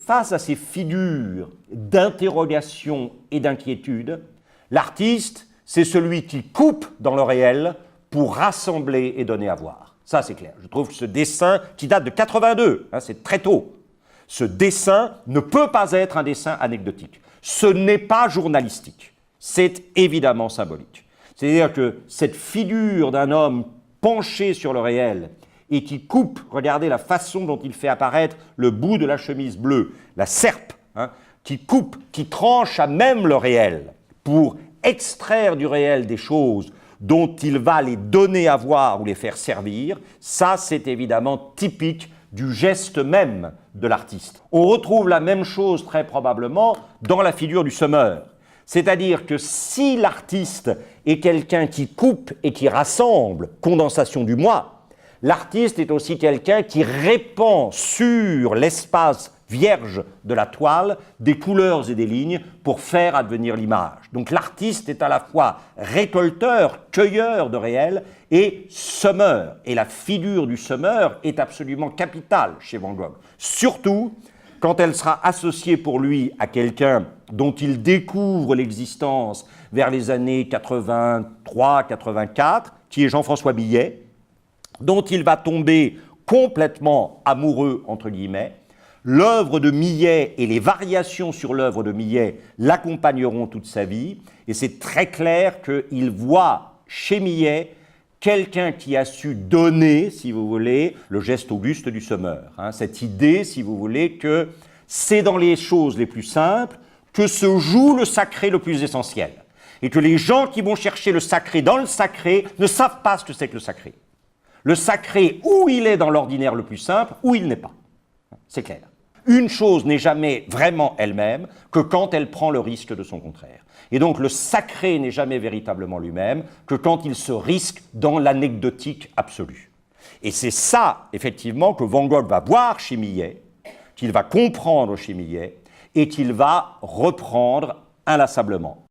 Face à ces figures d'interrogation et d'inquiétude, l'artiste, c'est celui qui coupe dans le réel pour rassembler et donner à voir. Ça, c'est clair. Je trouve que ce dessin, qui date de 82, c'est très tôt, ce dessin ne peut pas être un dessin anecdotique. Ce n'est pas journalistique. C'est évidemment symbolique. C'est-à-dire que cette figure d'un homme penché sur le réel et qui coupe, regardez la façon dont il fait apparaître le bout de la chemise bleue, la serpe, qui coupe, qui tranche à même le réel pour extraire du réel des choses dont il va les donner à voir ou les faire servir, ça c'est évidemment typique du geste même de l'artiste. On retrouve la même chose très probablement dans la figure du semeur. C'est-à-dire que si l'artiste est quelqu'un qui coupe et qui rassemble, condensation du moi, l'artiste est aussi quelqu'un qui répand sur l'espace vierge de la toile des couleurs et des lignes pour faire advenir l'image. Donc l'artiste est à la fois récolteur, cueilleur de réel et semeur. Et la figure du semeur est absolument capitale chez Van Gogh. Surtout quand elle sera associée pour lui à quelqu'un dont il découvre l'existence vers les années 83-84, qui est Jean-François Millet, dont il va tomber complètement amoureux, entre guillemets. L'œuvre de Millet et les variations sur l'œuvre de Millet l'accompagneront toute sa vie, et c'est très clair qu'il voit chez Millet quelqu'un qui a su donner, si vous voulez, le geste auguste du semeur. Cette idée, si vous voulez, que c'est dans les choses les plus simples que se joue le sacré le plus essentiel. Et que les gens qui vont chercher le sacré dans le sacré ne savent pas ce que c'est que le sacré. Le sacré, où il est dans l'ordinaire le plus simple, où il n'est pas. C'est clair. Une chose n'est jamais vraiment elle-même que quand elle prend le risque de son contraire. Et donc le sacré n'est jamais véritablement lui-même que quand il se risque dans l'anecdotique absolue. Et c'est ça, effectivement, que Van Gogh va voir chez Millet, qu'il va comprendre chez Millet, et qu'il va reprendre inlassablement.